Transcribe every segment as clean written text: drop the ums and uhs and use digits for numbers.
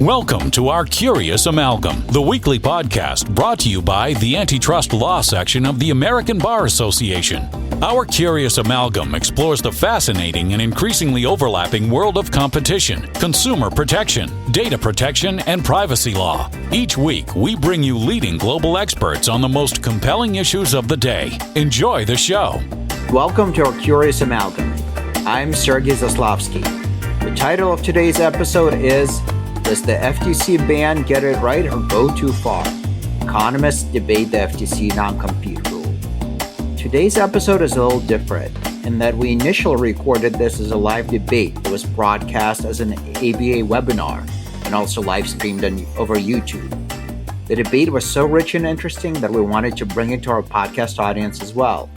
Welcome to our Curious Amalgam, the weekly podcast brought to you by the Antitrust Law section of the American Bar Association. Our Curious Amalgam explores the fascinating and increasingly overlapping world of competition, consumer protection, data protection, and privacy law. Each week, we bring you leading global experts on the most compelling issues of the day. Enjoy the show. Welcome to our Curious Amalgam. I'm Sergei Zaslavsky. The title of today's episode is Does the FTC ban get it right or go too far? Economists debate the FTC non-compete rule. Today's episode is a little different in that we initially recorded this as a live debate that was broadcast as an ABA webinar and also live streamed over YouTube. The debate was so rich and interesting that we wanted to bring it to our podcast audience as well.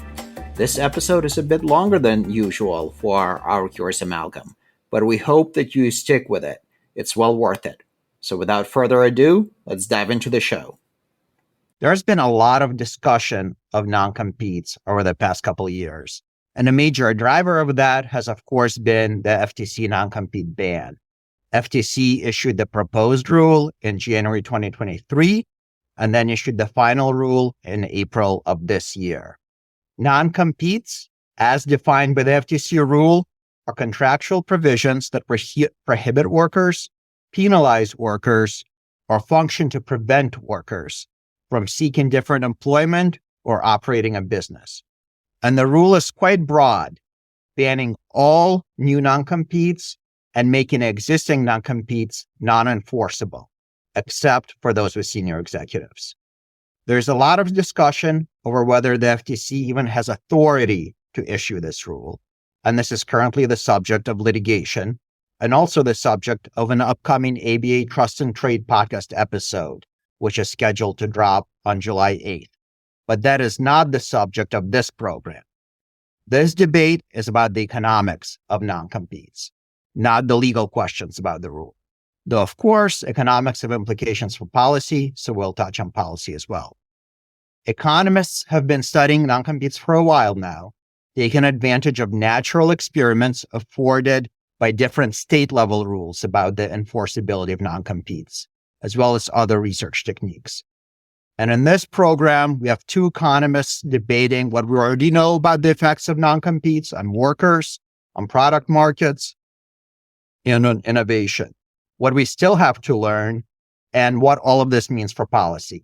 This episode is a bit longer than usual for our Curious Amalgam, but we hope that you stick with it. It's well worth it. So without further ado, let's dive into the show. There's been a lot of discussion of non-competes over the past couple of years. And a major driver of that has, of course, been the FTC non-compete ban. FTC issued the proposed rule in January 2023, and then issued the final rule in April of this year. Non-competes, as defined by the FTC rule, are contractual provisions that prohibit workers, penalize workers, or function to prevent workers from seeking different employment or operating a business. And the rule is quite broad, banning all new non-competes and making existing non-competes non-enforceable, except for those with senior executives. There's a lot of discussion over whether the FTC even has authority to issue this rule. And this is currently the subject of litigation and also the subject of an upcoming ABA Trust and Trade podcast episode, which is scheduled to drop on July 8th. But that is not the subject of this program. This debate is about the economics of non-competes, not the legal questions about the rule. Though, of course, economics have implications for policy, so we'll touch on policy as well. Economists have been studying non-competes for a while now, taking advantage of natural experiments afforded by different state-level rules about the enforceability of non-competes, as well as other research techniques. And in this program, we have two economists debating what we already know about the effects of non-competes on workers, on product markets, and on innovation, what we still have to learn, and what all of this means for policy,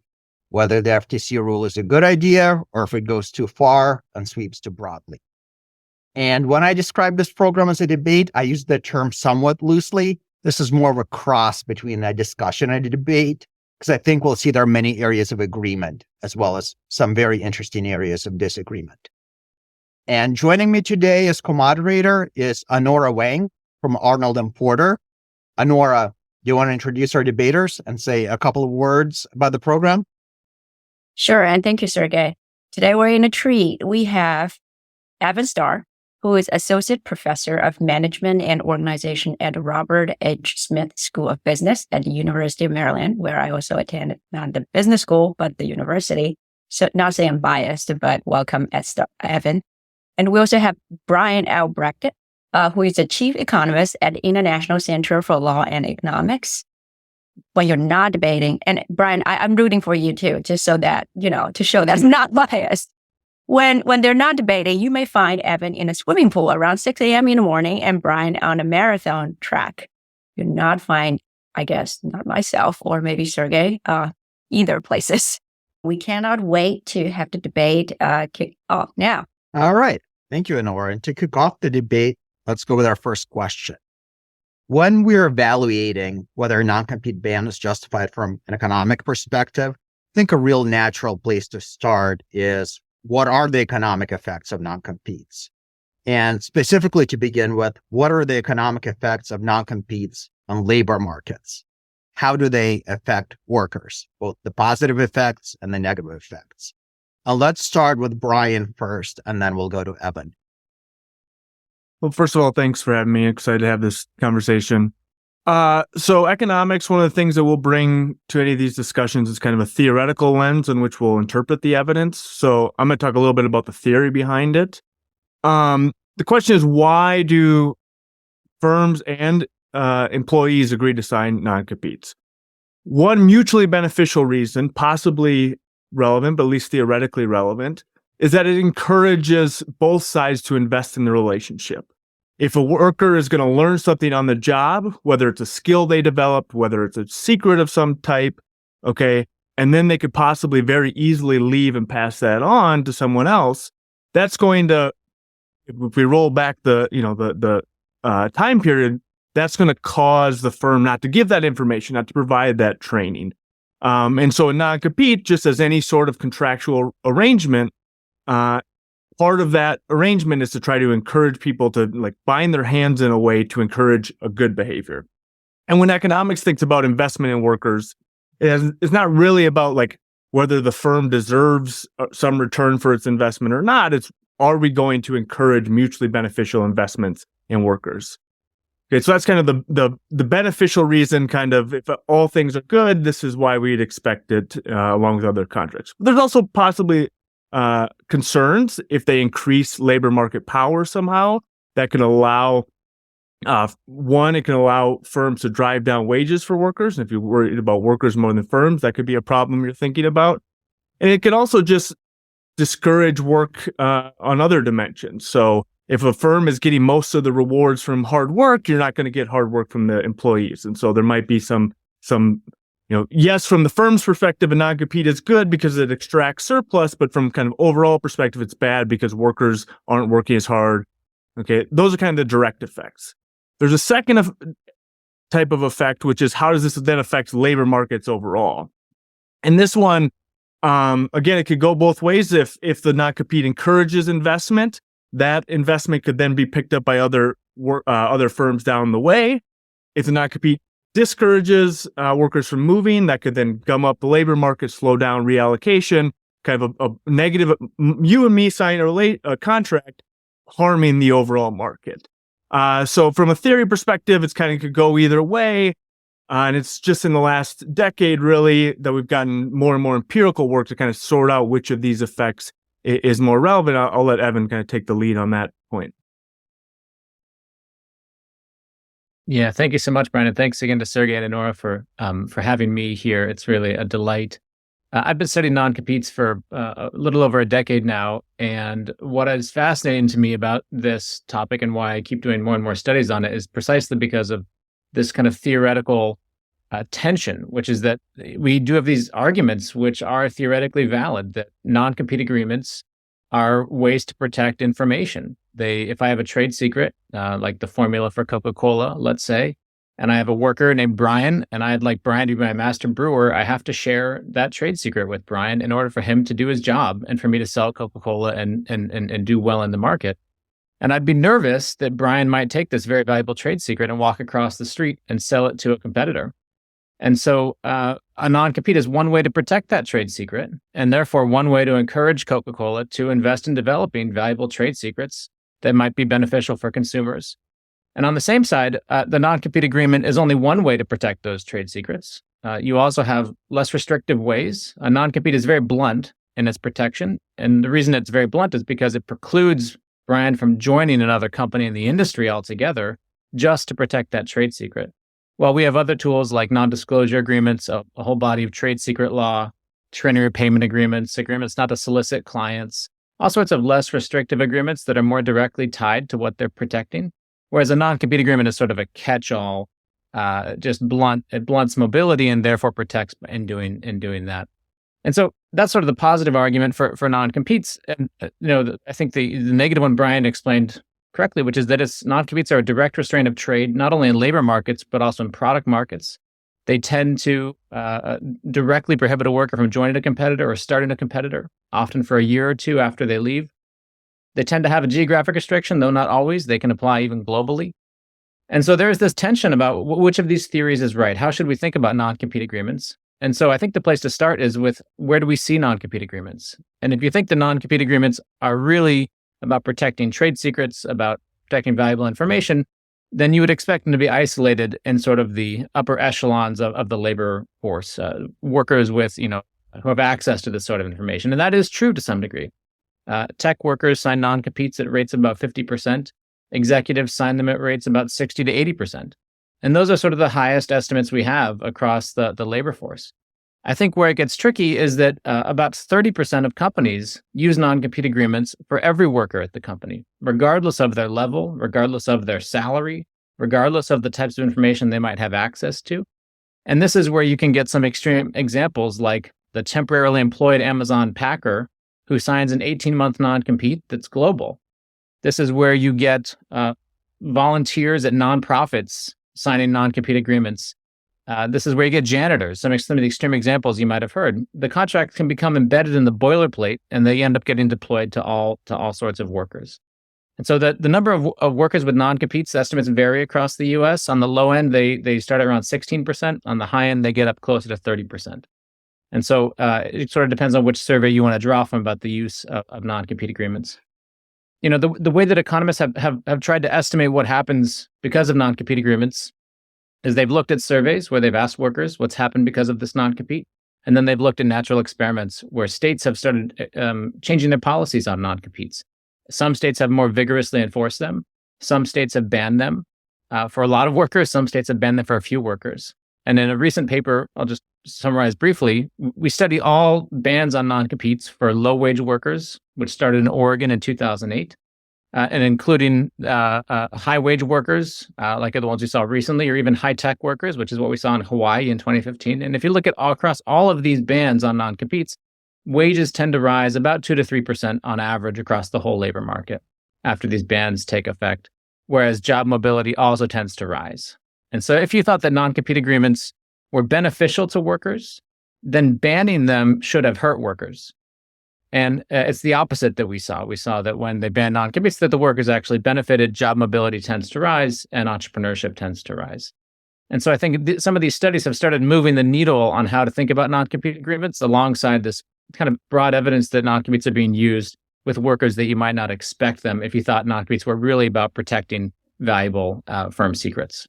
whether the FTC rule is a good idea or if it goes too far and sweeps too broadly. And when I describe this program as a debate, I use the term somewhat loosely. This is more of a cross between a discussion and a debate, because I think we'll see there are many areas of agreement, as well as some very interesting areas of disagreement. And joining me today as co-moderator is Anora Wang from Arnold & Porter. Anora, do you want to introduce our debaters and say a couple of words about the program? Sure, and thank you, Sergei. Today we're in a treat. We have Evan Starr, who is Associate Professor of Management and Organization at Robert H. Smith School of Business at the University of Maryland, where I also attended not the business school, but the university. So not saying I'm biased, but welcome, Evan. And we also have Brian Albrecht, who is the Chief Economist at the International Center for Law and Economics. When you're not debating, and Brian, I'm rooting for you too, just so that, to show that's not biased. When they're not debating, you may find Evan in a swimming pool around 6 a.m. in the morning and Brian on a marathon track. You'll not find, I guess, not myself or maybe Sergei, either places. We cannot wait to have the debate kick off now. All right. Thank you, Anora. And to kick off the debate, let's go with our first question. When we're evaluating whether a non-compete ban is justified from an economic perspective, I think a real natural place to start is what are the economic effects of non-competes? And specifically to begin with, what are the economic effects of non-competes on labor markets? How do they affect workers, both the positive effects and the negative effects? Let's start with Brian first, and then we'll go to Evan. Well, first of all, thanks for having me. Excited to have this conversation. So economics, one of the things that we'll bring to any of these discussions is kind of a theoretical lens in which we'll interpret the evidence. So I'm going to talk a little bit about the theory behind it. The question is, why do firms and employees agree to sign non-competes. One mutually beneficial reason, possibly relevant, but at least theoretically relevant, is that it encourages both sides to invest in the relationship. If a worker is going to learn something on the job, whether it's a skill they developed, whether it's a secret of some type, okay, and then they could possibly very easily leave and pass that on to someone else, that's going to, if we roll back the time period, that's going to cause the firm not to give that information, not to provide that training. And so a non-compete, just as any sort of contractual arrangement, part of that arrangement is to try to encourage people to bind their hands in a way to encourage a good behavior. And when economics thinks about investment in workers, it's not really about whether the firm deserves some return for its investment or not. It's, are we going to encourage mutually beneficial investments in workers? Okay, so that's kind of the beneficial reason, kind of, if all things are good, this is why we'd expect it, along with other contracts. But there's also possibly concerns if they increase labor market power somehow. That can allow, it can allow firms to drive down wages for workers. And if you're worried about workers more than firms, that could be a problem you're thinking about. And it can also just discourage work on other dimensions. So if a firm is getting most of the rewards from hard work, you're not going to get hard work from the employees. And so there might be some, yes, from the firm's perspective, a non-compete is good because it extracts surplus, but from kind of overall perspective, it's bad because workers aren't working as hard. Okay, those are kind of the direct effects. There's a second type of effect, which is how does this then affect labor markets overall? And this one, again, it could go both ways. If the non-compete encourages investment, that investment could then be picked up by other firms down the way. If the non-compete discourages workers from moving, that could then gum up the labor market, slow down reallocation, kind of a negative, you and me sign a contract, harming the overall market. So from a theory perspective, it's kind of could go either way. And it's just in the last decade, really, that we've gotten more and more empirical work to kind of sort out which of these effects is more relevant. I'll let Evan kind of take the lead on that point. Yeah, thank you so much, Brian. And thanks again to Sergei and Anora for having me here. It's really a delight. I've been studying non-competes for a little over a decade now. And what is fascinating to me about this topic and why I keep doing more and more studies on it is precisely because of this kind of theoretical tension, which is that we do have these arguments which are theoretically valid, that non-compete agreements are ways to protect information. If I have a trade secret, like the formula for Coca-Cola, let's say, and I have a worker named Brian, and I'd like Brian to be my master brewer, I have to share that trade secret with Brian in order for him to do his job and for me to sell Coca-Cola and do well in the market. And I'd be nervous that Brian might take this very valuable trade secret and walk across the street and sell it to a competitor. And so a non-compete is one way to protect that trade secret, and therefore one way to encourage Coca-Cola to invest in developing valuable trade secrets that might be beneficial for consumers. And on the same side, the non-compete agreement is only one way to protect those trade secrets. You also have less restrictive ways. A non-compete is very blunt in its protection. And the reason it's very blunt is because it precludes Brian from joining another company in the industry altogether just to protect that trade secret. Well, we have other tools like non-disclosure agreements, a whole body of trade secret law, training repayment agreements not to solicit clients, all sorts of less restrictive agreements that are more directly tied to what they're protecting. Whereas a non-compete agreement is sort of a catch-all, just blunt. It blunts mobility and therefore protects in doing that. And so that's sort of the positive argument for non-competes. And I think the negative one Brian explained correctly, which is that non-competes are a direct restraint of trade, not only in labor markets, but also in product markets. They tend to directly prohibit a worker from joining a competitor or starting a competitor, often for a year or two after they leave. They tend to have a geographic restriction, though not always. They can apply even globally. And so there's this tension about which of these theories is right. How should we think about non-compete agreements? And so I think the place to start is with, where do we see non-compete agreements? And if you think the non-compete agreements are really about protecting trade secrets, about protecting valuable information, then you would expect them to be isolated in sort of the upper echelons of the labor force, workers with, who have access to this sort of information. And that is true to some degree. Tech workers sign non-competes at rates of about 50%. Executives sign them at rates about 60 to 80%. And those are sort of the highest estimates we have across the labor force. I think where it gets tricky is that about 30% of companies use non-compete agreements for every worker at the company, regardless of their level, regardless of their salary, regardless of the types of information they might have access to. And this is where you can get some extreme examples like the temporarily employed Amazon packer who signs an 18-month non-compete that's global. This is where you get volunteers at nonprofits signing non-compete agreements. This is where you get janitors. Some of the extreme examples you might have heard. The contract can become embedded in the boilerplate, and they end up getting deployed to all sorts of workers. And so the number of workers with non-competes estimates vary across the U.S. On the low end, they start at around 16%. On the high end, they get up closer to 30%. And so it sort of depends on which survey you want to draw from about the use of non-compete agreements. You know, the way that economists have tried to estimate what happens because of non-compete agreements is they've looked at surveys where they've asked workers what's happened because of this non-compete. And then they've looked at natural experiments where states have started changing their policies on non-competes. Some states have more vigorously enforced them. Some states have banned them for a lot of workers. Some states have banned them for a few workers. And in a recent paper, I'll just summarize briefly, we study all bans on non-competes for low-wage workers, which started in Oregon in 2008. And including high-wage workers, like the ones we saw recently, or even high-tech workers, which is what we saw in Hawaii in 2015. And if you look at across all of these bans on non-competes, wages tend to rise about 2 to 3% on average across the whole labor market after these bans take effect, whereas job mobility also tends to rise. And so if you thought that non-compete agreements were beneficial to workers, then banning them should have hurt workers. And it's the opposite that we saw. We saw that when they banned non-competes, that the workers actually benefited, job mobility tends to rise, and entrepreneurship tends to rise. And so I think some of these studies have started moving the needle on how to think about non-compete agreements alongside this kind of broad evidence that non-competes are being used with workers that you might not expect them if you thought non-competes were really about protecting valuable firm secrets.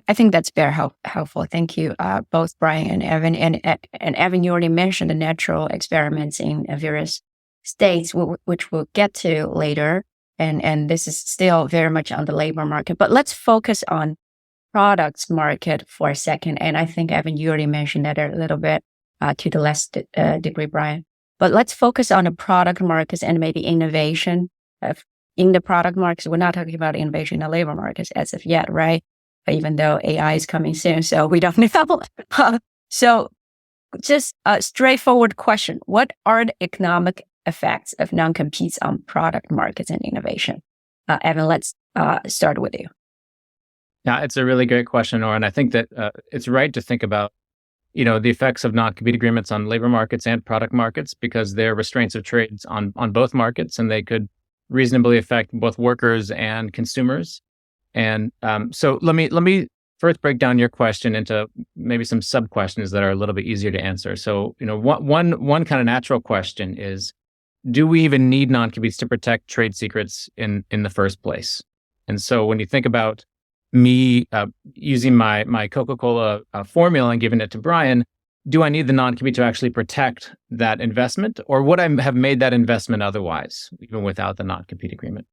I think that's very helpful. Thank you, both Brian and Evan. And Evan, you already mentioned the natural experiments in various states, which we'll get to later. And this is still very much on the labor market. But let's focus on products market for a second. And I think, Evan, you already mentioned that a little bit to the less degree, Brian. But let's focus on the product markets and maybe innovation in the product markets. We're not talking about innovation in the labor markets as of yet, right? Even though AI is coming soon, so we don't know. So just a straightforward question. What are the economic effects of non-competes on product markets and innovation? Evan, let's start with you. Yeah, it's a really great question, Nora. And I think that it's right to think about, the effects of non-compete agreements on labor markets and product markets, because they're restraints of trades on both markets, and they could reasonably affect both workers and consumers. And so let me first break down your question into maybe some sub questions that are a little bit easier to answer. So, one kind of natural question is, do we even need non-competes to protect trade secrets in the first place? And so when you think about me using my Coca-Cola formula and giving it to Brian, do I need the non-compete to actually protect that investment, or would I have made that investment otherwise, even without the non-compete agreement?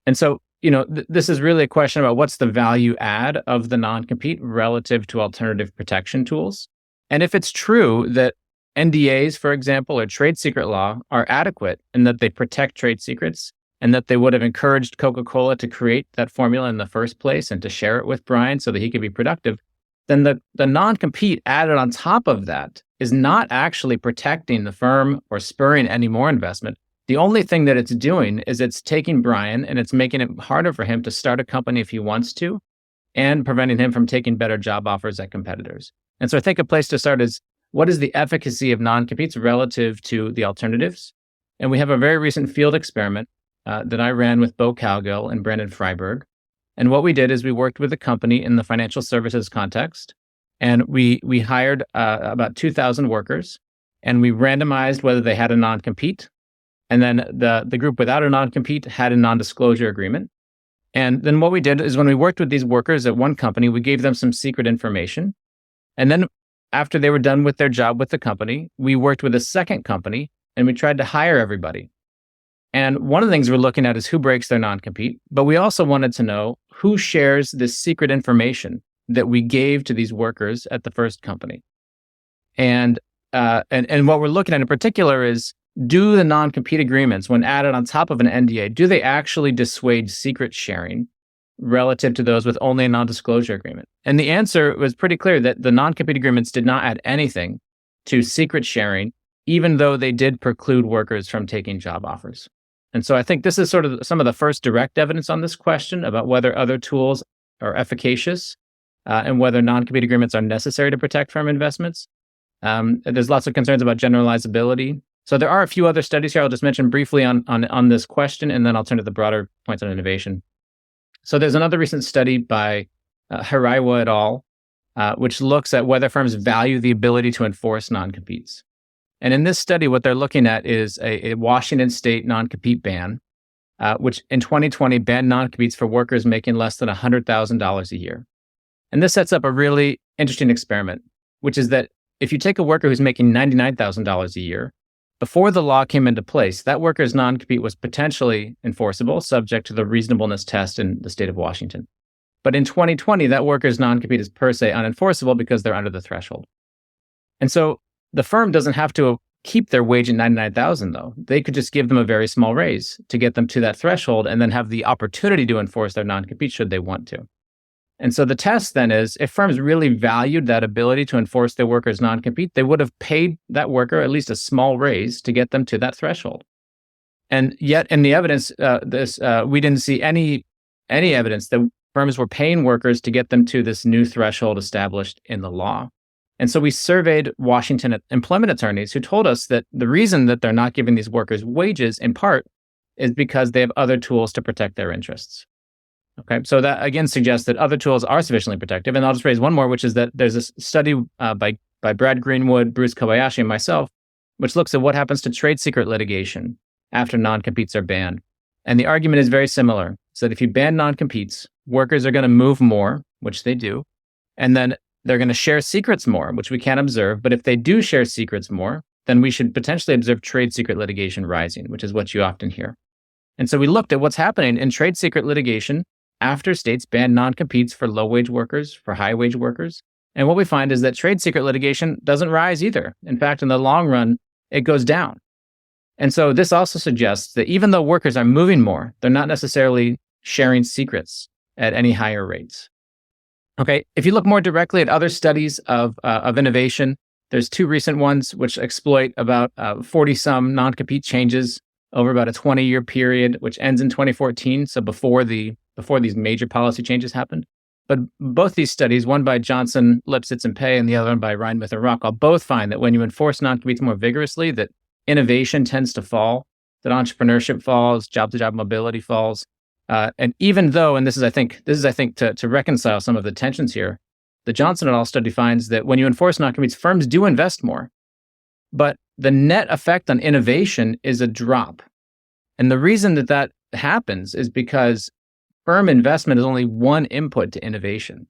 And so, this is really a question about what's the value add of the non-compete relative to alternative protection tools. And if it's true that NDAs, for example, or trade secret law are adequate and that they protect trade secrets and that they would have encouraged Coca-Cola to create that formula in the first place and to share it with Brian so that he could be productive, then the non-compete added on top of that is not actually protecting the firm or spurring any more investment. The only thing that it's doing is it's taking Brian and it's making it harder for him to start a company if he wants to, and preventing him from taking better job offers at competitors. And so I think a place to start is, what is the efficacy of non-competes relative to the alternatives? And we have a very recent field experiment that I ran with Bo Cowgill and Brandon Freiberg. And what we did is we worked with a company in the financial services context, and we hired about 2,000 workers, and we randomized whether they had a non-compete. And then the group without a non-compete had a non-disclosure agreement. And then what we did is when we worked with these workers at one company, we gave them some secret information. And then after they were done with their job with the company, we worked with a second company and we tried to hire everybody. And one of the things we're looking at is who breaks their non-compete, but we also wanted to know who shares this secret information that we gave to these workers at the first company. And what we're looking at in particular is, do the non-compete agreements, when added on top of an NDA, do they actually dissuade secret sharing relative to those with only a non-disclosure agreement? And the answer was pretty clear that the non-compete agreements did not add anything to secret sharing, even though they did preclude workers from taking job offers. And so I think this is sort of some of the first direct evidence on this question about whether other tools are efficacious and whether non-compete agreements are necessary to protect firm investments. There's lots of concerns about generalizability. So there are a few other studies here I'll just mention briefly on this question, and then I'll turn to the broader points on innovation. So there's another recent study by Hiraiwa et al., which looks at whether firms value the ability to enforce non-competes. And in this study, what they're looking at is a Washington state non-compete ban, which in 2020 banned non-competes for workers making less than $100,000 a year. And this sets up a really interesting experiment, which is that if you take a worker who's making $99,000 a year, before the law came into place, that worker's non-compete was potentially enforceable, subject to the reasonableness test in the state of Washington. But in 2020, that worker's non-compete is per se unenforceable because they're under the threshold. And so the firm doesn't have to keep their wage at $99,000, though. They could just give them a very small raise to get them to that threshold and then have the opportunity to enforce their non-compete should they want to. And so the test then is, if firms really valued that ability to enforce their workers' non-compete, they would have paid that worker at least a small raise to get them to that threshold. And yet in the evidence, we didn't see any evidence that firms were paying workers to get them to this new threshold established in the law. And so we surveyed Washington employment attorneys who told us that the reason that they're not giving these workers wages, in part, is because they have other tools to protect their interests. Okay, so that again suggests that other tools are sufficiently protective. And I'll just raise one more, which is that there's a study by Brad Greenwood, Bruce Kobayashi, and myself, which looks at what happens to trade secret litigation after non-competes are banned. And the argument is very similar. So that if you ban non-competes, workers are going to move more, which they do, and then they're going to share secrets more, which we can't observe. But if they do share secrets more, then we should potentially observe trade secret litigation rising, which is what you often hear. And so we looked at what's happening in trade secret litigation after states ban non-competes for low-wage workers, for high-wage workers. And what we find is that trade secret litigation doesn't rise either. In fact, in the long run, it goes down. And so this also suggests that even though workers are moving more, they're not necessarily sharing secrets at any higher rates. Okay, if you look more directly at other studies of innovation, there's two recent ones which exploit about 40-some non-compete changes over about a 20-year period, which ends in 2014, so before these major policy changes happened. But both these studies, one by Johnson, Lipsitz, and Pei, and the other one by Reinmuth and Rockwell, both find that when you enforce non-competes more vigorously, that innovation tends to fall, that entrepreneurship falls, job-to-job mobility falls. And even though, and this is I think to reconcile some of the tensions here, the Johnson et al. Study finds that when you enforce non-competes, firms do invest more, but the net effect on innovation is a drop. And the reason that happens is because firm investment is only one input to innovation.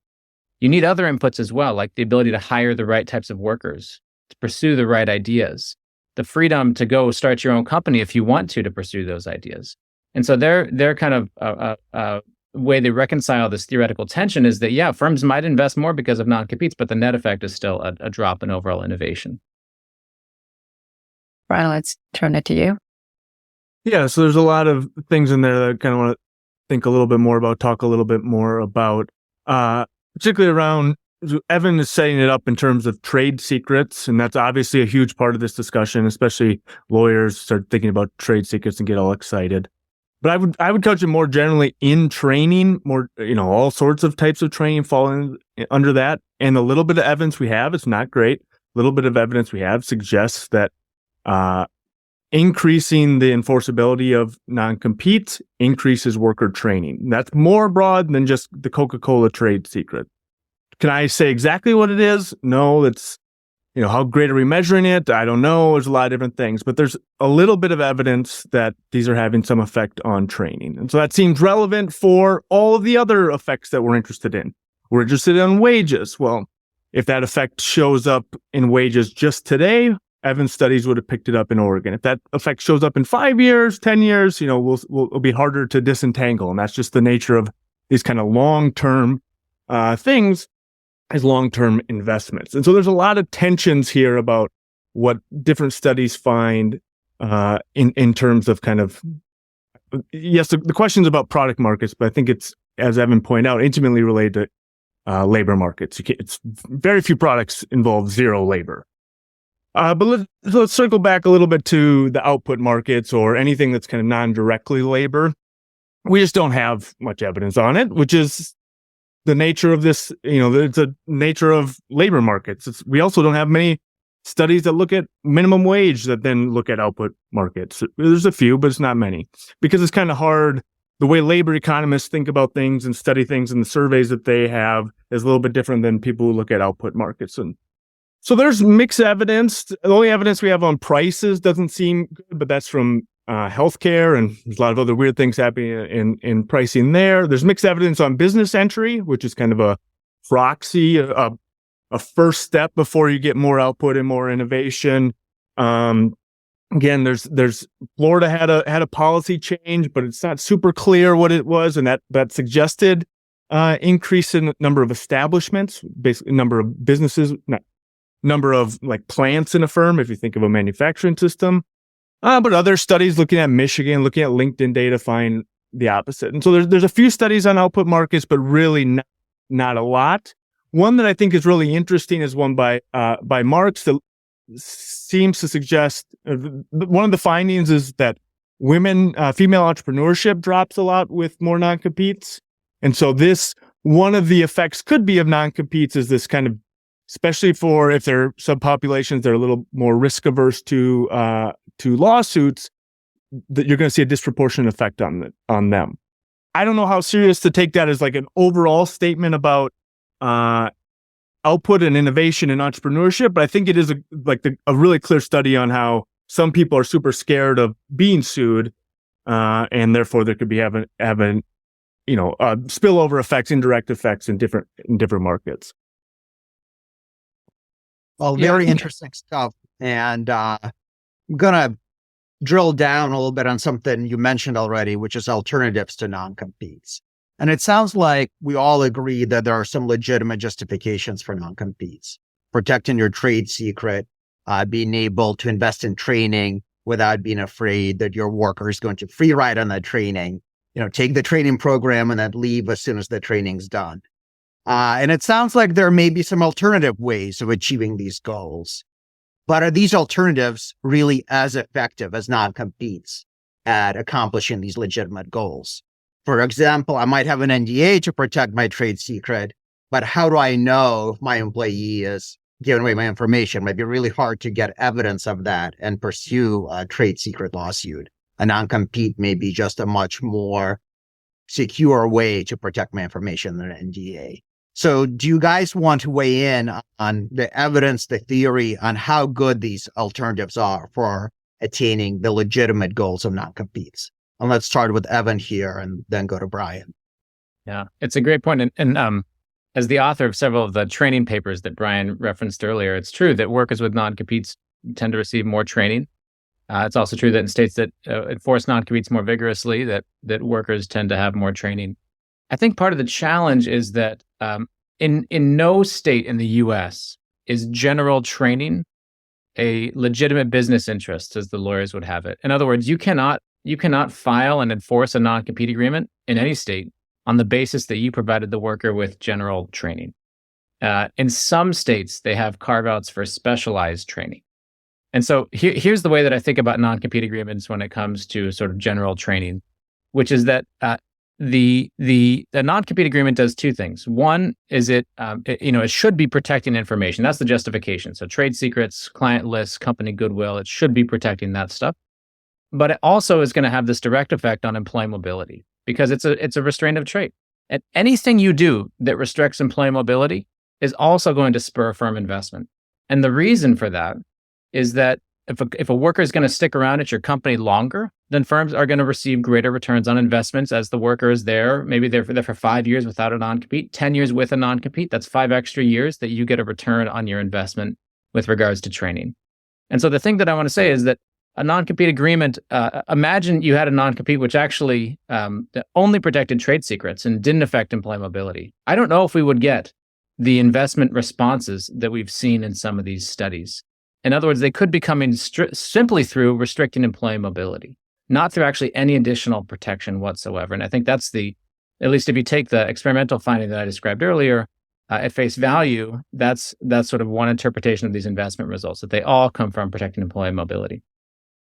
You need other inputs as well, like the ability to hire the right types of workers, to pursue the right ideas, the freedom to go start your own company if you want to pursue those ideas. And so their kind of way they reconcile this theoretical tension is that, yeah, firms might invest more because of non-competes, but the net effect is still a drop in overall innovation. Brian, let's turn it to you. Yeah, so there's a lot of things in there that I kind of want to think a little bit more about, talk a little bit more about, particularly around, Evan is setting it up in terms of trade secrets, and that's obviously a huge part of this discussion, especially lawyers start thinking about trade secrets and get all excited. But I would couch it more generally in training, more, all sorts of types of training fall under that. And the little bit of evidence we have, it's not great. Little bit of evidence we have suggests that increasing the enforceability of non-competes increases worker training. That's more broad than just the Coca-Cola trade secret. Can I say exactly what it is? No, it's, how great are we measuring it? I don't know. There's a lot of different things, but there's a little bit of evidence that these are having some effect on training. And so that seems relevant for all of the other effects that we're interested in. We're interested in wages. Well, if that effect shows up in wages just today, Evan's studies would have picked it up in Oregon. If that effect shows up in 5 years, 10 years, it'll be harder to disentangle. And that's just the nature of these kind of long-term things as long-term investments. And so there's a lot of tensions here about what different studies find in terms of kind of, yes, the question's about product markets, but I think it's, as Evan pointed out, intimately related to labor markets. It's very few products involve zero labor. But let's circle back a little bit to the output markets or anything that's kind of non-directly labor. We just don't have much evidence on it, which is the nature of this, it's the nature of labor markets. We also don't have many studies that look at minimum wage that then look at output markets. There's a few, but it's not many because it's kind of hard. The way labor economists think about things and study things and the surveys that they have is a little bit different than people who look at output markets. And so there's mixed evidence. The only evidence we have on prices doesn't seem good, but that's from healthcare, and there's a lot of other weird things happening in pricing there. There's mixed evidence on business entry, which is kind of a proxy, a first step before you get more output and more innovation. Again, there's Florida had a policy change, but it's not super clear what it was, and that suggested increase in number of establishments, basically number of businesses, number of like plants in a firm, if you think of a manufacturing system. But other studies looking at Michigan, looking at LinkedIn data find the opposite. And so there's a few studies on output markets, but really not a lot. One that I think is really interesting is one by Marx that seems to suggest one of the findings is that female entrepreneurship drops a lot with more non-competes. And so one of the effects could be of non-competes is this kind of, especially for if they're subpopulations, they're a little more risk averse to lawsuits, that you're going to see a disproportionate effect on them. I don't know how serious to take that as like an overall statement about output and innovation and entrepreneurship, but I think it is a really clear study on how some people are super scared of being sued, and therefore there could be having spillover effects, indirect effects in different markets. Well, very interesting stuff. And I'm going to drill down a little bit on something you mentioned already, which is alternatives to non-competes. And it sounds like we all agree that there are some legitimate justifications for non-competes. Protecting your trade secret, being able to invest in training without being afraid that your worker is going to free ride on that training, take the training program and then leave as soon as the training's done. And it sounds like there may be some alternative ways of achieving these goals. But are these alternatives really as effective as non-competes at accomplishing these legitimate goals? For example, I might have an NDA to protect my trade secret, but how do I know if my employee is giving away my information? It might be really hard to get evidence of that and pursue a trade secret lawsuit. A non-compete may be just a much more secure way to protect my information than an NDA. So do you guys want to weigh in on the evidence, the theory on how good these alternatives are for attaining the legitimate goals of non-competes? And let's start with Evan here and then go to Brian. Yeah, it's a great point. And as the author of several of the training papers that Brian referenced earlier, it's true that workers with non-competes tend to receive more training. It's also true that in states that enforce non-competes more vigorously, that workers tend to have more training. I think part of the challenge is that in no state in the U.S. is general training a legitimate business interest, as the lawyers would have it. In other words, you cannot file and enforce a non-compete agreement in any state on the basis that you provided the worker with general training. In some states, they have carve-outs for specialized training. And so here's the way that I think about non-compete agreements when it comes to sort of general training, which is that the non-compete agreement does two things. One is it should be protecting information. That's the justification. So trade secrets, client lists, company goodwill, it should be protecting that stuff. But it also is going to have this direct effect on employee mobility because it's a restraint of trade. And anything you do that restricts employee mobility is also going to spur firm investment. And the reason for that is that if a worker is going to stick around at your company longer, then firms are going to receive greater returns on investments as the worker is there. Maybe they're there for 5 years without a non-compete, 10 years with a non-compete. That's 5 extra years that you get a return on your investment with regards to training. And so the thing that I want to say is that a non-compete agreement, imagine you had a non-compete which actually only protected trade secrets and didn't affect employee mobility. I don't know if we would get the investment responses that we've seen in some of these studies. In other words, they could be coming simply through restricting employee mobility, not through actually any additional protection whatsoever. And I think that's at least if you take the experimental finding that I described earlier, at face value, that's sort of one interpretation of these investment results, that they all come from protecting employee mobility.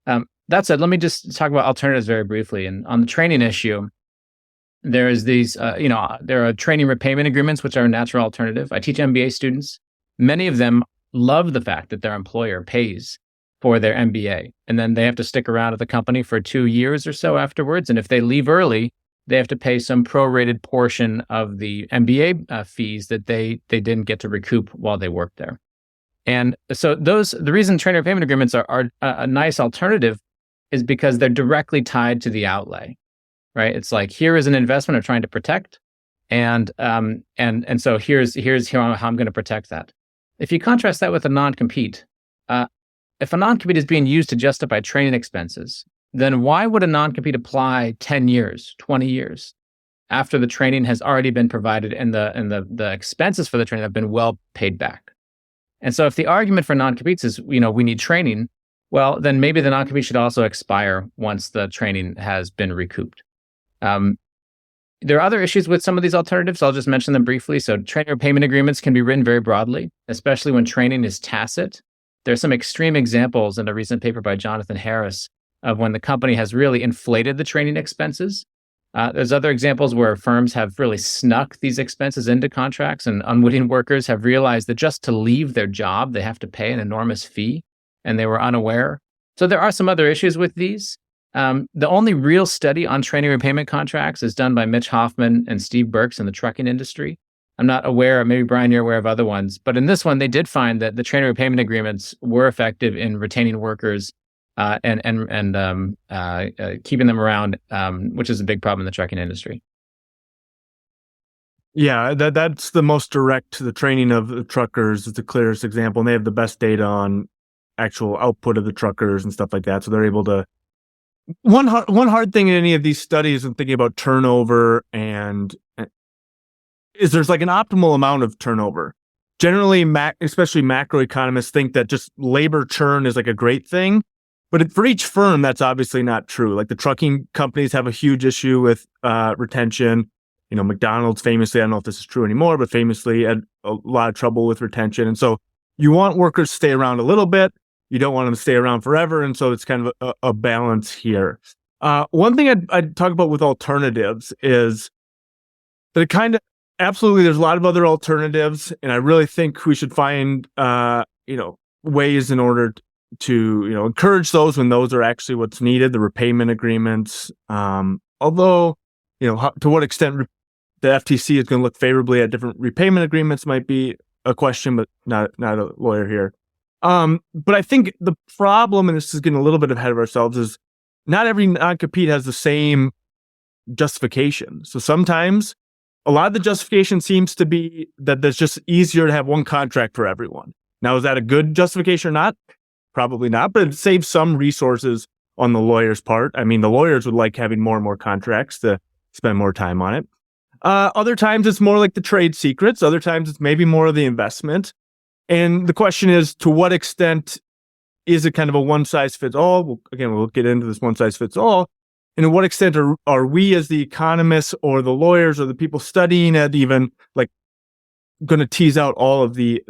That said, let me just talk about alternatives very briefly. And on the training issue, there is these, there are training repayment agreements, which are a natural alternative. I teach MBA students. Many of them love the fact that their employer pays for their MBA, and then they have to stick around at the company for 2 years or so afterwards. And if they leave early, they have to pay some prorated portion of the MBA fees that they didn't get to recoup while they worked there. And so the reason training repayment agreements are a nice alternative is because they're directly tied to the outlay, right? It's like, here is an investment I'm trying to protect, and so here's how I'm going to protect that. If you contrast that with a non-compete, if a non-compete is being used to justify training expenses, then why would a non-compete apply 10 years, 20 years after the training has already been provided and the expenses for the training have been well paid back? And so if the argument for non-competes is, we need training, well, then maybe the non-compete should also expire once the training has been recouped. There are other issues with some of these alternatives. I'll just mention them briefly. So training repayment agreements can be written very broadly, especially when training is tacit. There are some extreme examples in a recent paper by Jonathan Harris of when the company has really inflated the training expenses. There's other examples where firms have really snuck these expenses into contracts, and unwitting workers have realized that just to leave their job, they have to pay an enormous fee, and they were unaware. So there are some other issues with these. The only real study on training repayment contracts is done by Mitch Hoffman and Steve Burks in the trucking industry. I'm not aware, maybe Brian, you're aware of other ones, but in this one, they did find that the training repayment agreements were effective in retaining workers and keeping them around, which is a big problem in the trucking industry. Yeah, that's the most direct. The training of the truckers is the clearest example, and they have the best data on actual output of the truckers and stuff like that. So they're able to. One hard thing in any of these studies and thinking about turnover is there's like an optimal amount of turnover. Generally, especially macroeconomists think that just labor churn is like a great thing. But for each firm, that's obviously not true. Like the trucking companies have a huge issue with retention. McDonald's famously, I don't know if this is true anymore, but famously had a lot of trouble with retention. And so you want workers to stay around a little bit. You don't want them to stay around forever. And so it's kind of a balance here. One thing I'd talk about with alternatives is that absolutely there's a lot of other alternatives. And I really think we should find, ways in order to encourage those when those are actually what's needed, the repayment agreements. Although, to what extent the FTC is going to look favorably at different repayment agreements might be a question, but not a lawyer here. But I think the problem, and this is getting a little bit ahead of ourselves, is not every non-compete has the same justification. So sometimes a lot of the justification seems to be that it's just easier to have one contract for everyone. Now, is that a good justification or not? Probably not, but it saves some resources on the lawyer's part. I mean, the lawyers would like having more and more contracts to spend more time on it. Other times it's more like the trade secrets. Other times it's maybe more of the investment. And the question is, to what extent is it kind of a one-size-fits-all? We'll get into this one-size-fits-all. And to what extent are we as the economists or the lawyers or the people studying it even like going to tease out all of the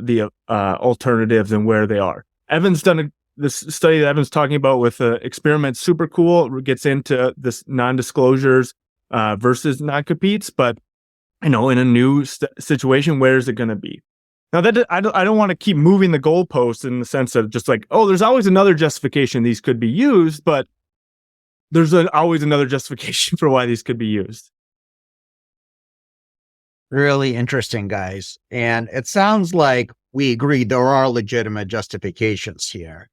alternatives and where they are? Evan's done this study that Evan's talking about with experiment, super cool. It gets into this non-disclosures versus non-competes, but in a new situation, where is it going to be? Now that I don't want to keep moving the goalposts in the sense of just like, there's always another justification these could be used, but there's always another justification for why these could be used. Really interesting, guys. And it sounds like we agree there are legitimate justifications here.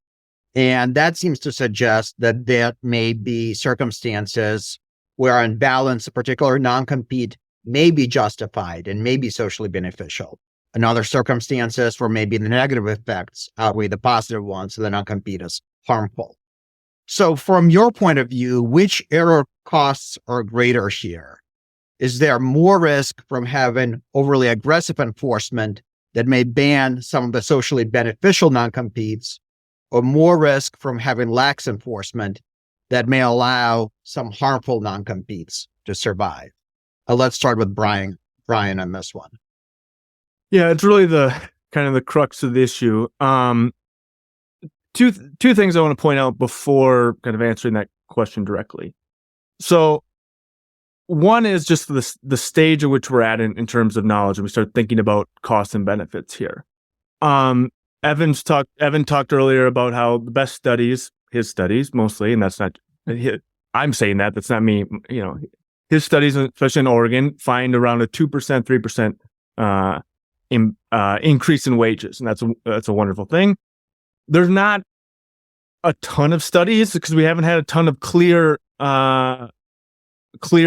And that seems to suggest that there may be circumstances where on balance, a particular non-compete may be justified and may be socially beneficial. In other circumstances where maybe the negative effects outweigh the positive ones, so the non-compete is harmful. So from your point of view, which error costs are greater here? Is there more risk from having overly aggressive enforcement that may ban some of the socially beneficial non-competes, or more risk from having lax enforcement that may allow some harmful non-competes to survive? Let's start with Brian on this one. Yeah, it's really the kind of the crux of the issue. Two things I want to point out before kind of answering that question directly. So one is just the stage at which we're at in terms of knowledge, and we start thinking about costs and benefits here. Evan talked earlier about how the best studies, his studies mostly, and that's not, I'm saying that's not me, his studies, especially in Oregon, find around a 2%, 3% increase in wages. And that's a wonderful thing. There's not a ton of studies because we haven't had a ton of clear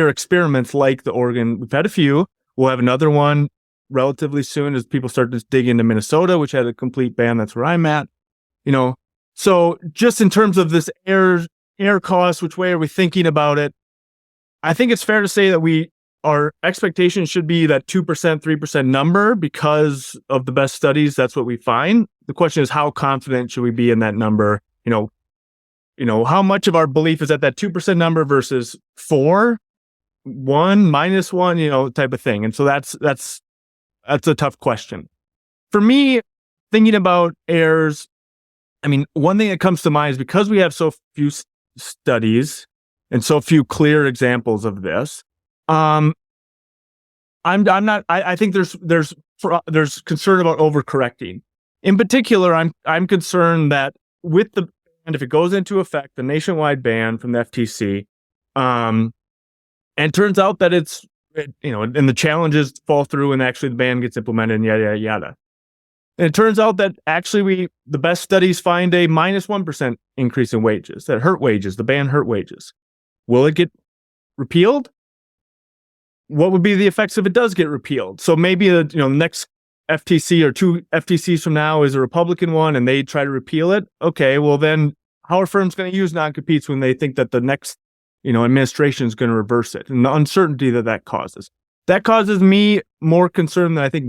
experiments like the Oregon. We've had a few. We'll have another one relatively soon as people start to dig into Minnesota, which had a complete ban. That's where I'm at. So just in terms of this air cost, which way are we thinking about it? I think it's fair to say that our expectation should be that 2%, 3% number because of the best studies. That's what we find. The question is, how confident should we be in that number? How much of our belief is at that 2% number versus 4, 1, -1, type of thing. And so that's a tough question. For me, thinking about errors, one thing that comes to mind is because we have so few studies and so few clear examples of this, I think there's concern about overcorrecting. In particular, I'm concerned that with the ban, if it goes into effect, the nationwide ban from the FTC, and turns out that it's, and the challenges fall through and actually the ban gets implemented and yada, yada, yada. And it turns out that actually the best studies find a -1% increase in wages that hurt wages. The ban hurt wages. Will it get repealed? What would be the effects if it does get repealed? So maybe the next FTC or 2 FTCs from now is a Republican one and they try to repeal it. Okay, well then how are firms going to use non-competes when they think that the next administration is going to reverse it, and the uncertainty that causes? That causes me more concern than I think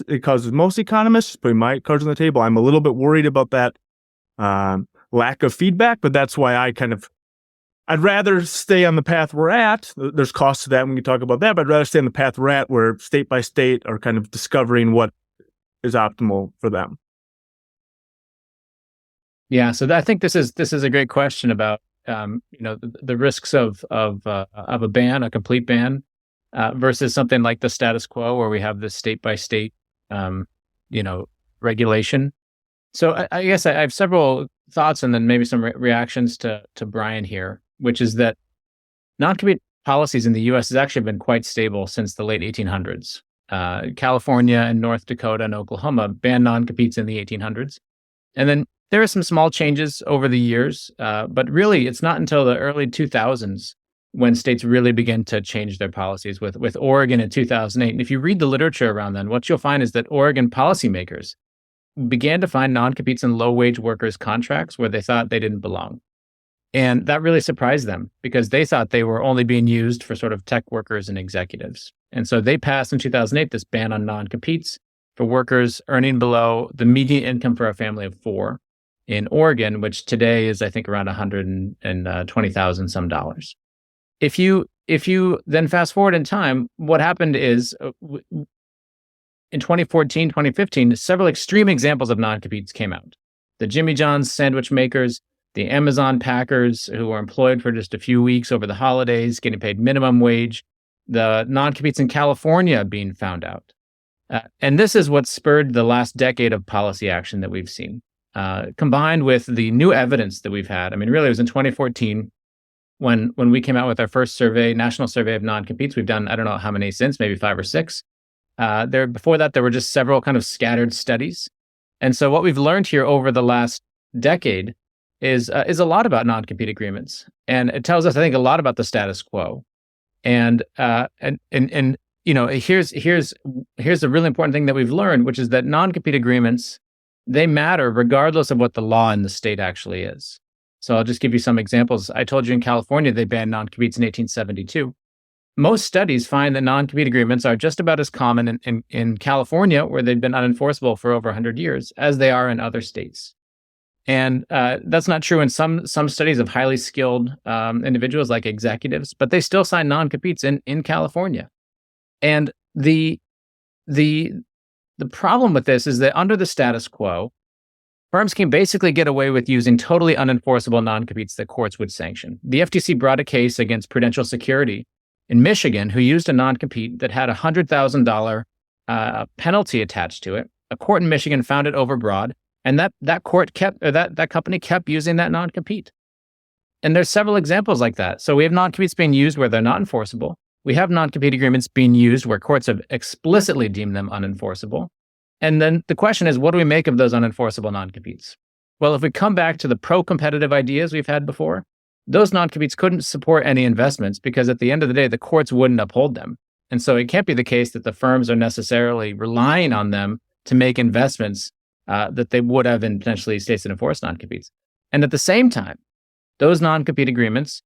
it causes most economists, putting my cards on the table. I'm a little bit worried about that lack of feedback, but that's why I'd rather stay on the path we're at. There's costs to that when we talk about that, but I'd rather stay on the path we're at where state by state are kind of discovering what is optimal for them. Yeah, so I think this is a great question about the risks of a ban, a complete ban, versus something like the status quo where we have this state by state regulation. So I guess I have several thoughts and then maybe some reactions to Brian here, which is that non-compete policies in the U.S. has actually been quite stable since the late 1800s. California and North Dakota and Oklahoma banned non-competes in the 1800s. And then there are some small changes over the years, but really it's not until the early 2000s when states really begin to change their policies, with Oregon in 2008. And if you read the literature around then, what you'll find is that Oregon policymakers began to find non-competes in low-wage workers' contracts where they thought they didn't belong. And that really surprised them because they thought they were only being used for sort of tech workers and executives. And so they passed in 2008 this ban on non-competes for workers earning below the median income for a family of 4 in Oregon, which today is, I think, around $120,000 some dollars. If you then fast forward in time, what happened is in 2014, 2015, several extreme examples of non-competes came out. The Jimmy John's sandwich makers, the Amazon packers who were employed for just a few weeks over the holidays, getting paid minimum wage, the non-competes in California being found out. And this is what spurred the last decade of policy action that we've seen, combined with the new evidence that we've had. Really, it was in 2014 when we came out with our first survey, national survey of non-competes. We've done, I don't know how many since, maybe 5 or 6. Before that, there were just several kind of scattered studies. And so what we've learned here over the last decade is a lot about non-compete agreements. And it tells us, I think, a lot about the status quo. And here's a really important thing that we've learned, which is that non-compete agreements, they matter regardless of what the law in the state actually is. So I'll just give you some examples. I told you in California, they banned non-competes in 1872. Most studies find that non-compete agreements are just about as common in California, where they've been unenforceable for over 100 years, as they are in other states. And that's not true in some studies of highly skilled individuals like executives, but they still sign non-competes in California. And the problem with this is that under the status quo, firms can basically get away with using totally unenforceable non-competes that courts would sanction. The FTC brought a case against Prudential Security in Michigan, who used a non-compete that had a $100,000 penalty attached to it. A court in Michigan found it overbroad, and that company kept using that non-compete. And there's several examples like that. So we have non-competes being used where they're not enforceable. We have non-compete agreements being used where courts have explicitly deemed them unenforceable. And then the question is, what do we make of those unenforceable non-competes? Well, if we come back to the pro-competitive ideas we've had before, those non-competes couldn't support any investments because at the end of the day, the courts wouldn't uphold them. And so it can't be the case that the firms are necessarily relying on them to make investments that they would have in potentially states that enforce non-competes. And at the same time, those non-compete agreements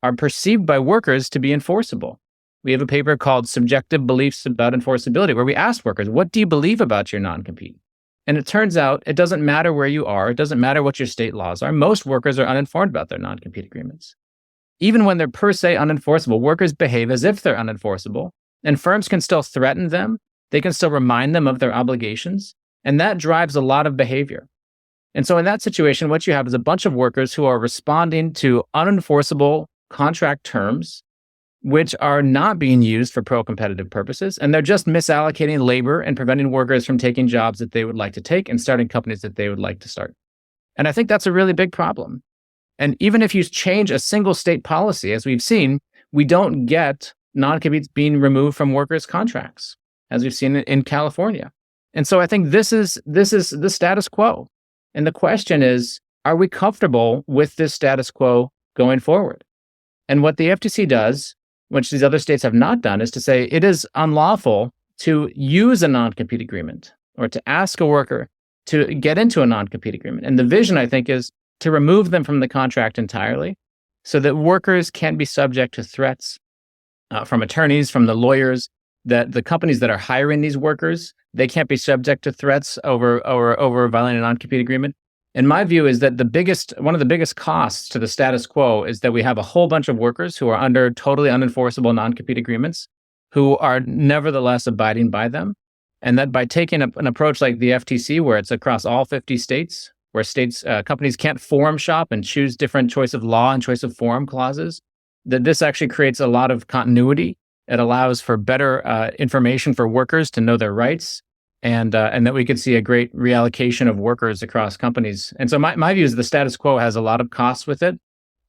are perceived by workers to be enforceable. We have a paper called Subjective Beliefs About Enforceability, where we ask workers, what do you believe about your non-compete? And it turns out it doesn't matter where you are. It doesn't matter what your state laws are. Most workers are uninformed about their non-compete agreements. Even when they're per se unenforceable, workers behave as if they're unenforceable, and firms can still threaten them. They can still remind them of their obligations, and that drives a lot of behavior. And so in that situation, what you have is a bunch of workers who are responding to unenforceable contract terms, which are not being used for pro-competitive purposes, and they're just misallocating labor and preventing workers from taking jobs that they would like to take and starting companies that they would like to start. And I think that's a really big problem. And even if you change a single state policy, as we've seen, we don't get non-competes being removed from workers' contracts, as we've seen in California. And so I think this is the status quo. And the question is, are we comfortable with this status quo going forward? And what the FTC does, which these other states have not done, is to say it is unlawful to use a non-compete agreement or to ask a worker to get into a non-compete agreement. And the vision, I think, is to remove them from the contract entirely so that workers can't be subject to threats from attorneys, from the lawyers, that the companies that are hiring these workers, they can't be subject to threats over violating a non-compete agreement. And my view is that one of the biggest costs to the status quo is that we have a whole bunch of workers who are under totally unenforceable non-compete agreements who are nevertheless abiding by them. And that by taking an approach like the FTC, where it's across all 50 states, where companies can't forum shop and choose different choice of law and choice of forum clauses, that this actually creates a lot of continuity. It allows for better information for workers to know their rights, and that we could see a great reallocation of workers across companies. And so my view is the status quo has a lot of costs with it.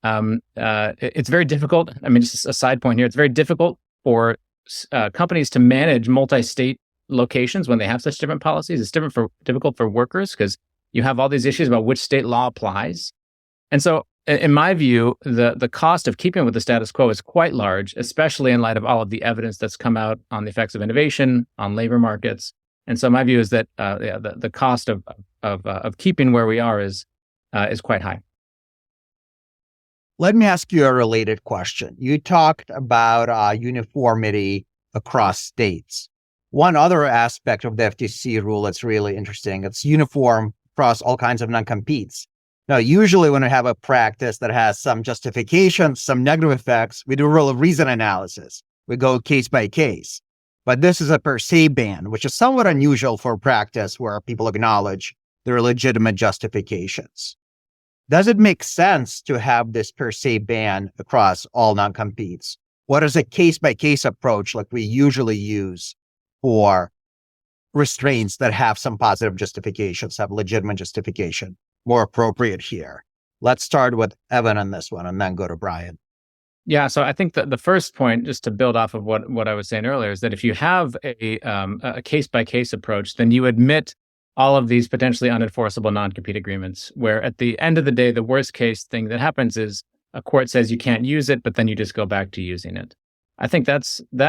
It's very difficult. I mean, just a side point here, it's very difficult for companies to manage multi-state locations when they have such different policies. It's difficult for workers because you have all these issues about which state law applies. And so in my view, the cost of keeping with the status quo is quite large, especially in light of all of the evidence that's come out on the effects of innovation, on labor markets. And so my view is that the cost of keeping where we are is quite high. Let me ask you a related question. You talked about uniformity across states. One other aspect of the FTC rule that's really interesting, it's uniform across all kinds of non-competes. Now, usually when we have a practice that has some justification, some negative effects, we do real reason analysis. We go case by case. But this is a per se ban, which is somewhat unusual for practice where people acknowledge there are legitimate justifications. Does it make sense to have this per se ban across all non-competes? What is a case by case approach like we usually use for restraints that have some positive justifications, have legitimate justification, more appropriate here? Let's start with Evan on this one and then go to Brian. Yeah, so I think that the first point, just to build off of what I was saying earlier, is that if you have a case-by-case approach, then you admit all of these potentially unenforceable non-compete agreements, where at the end of the day, the worst case thing that happens is a court says you can't use it, but then you just go back to using it. I think that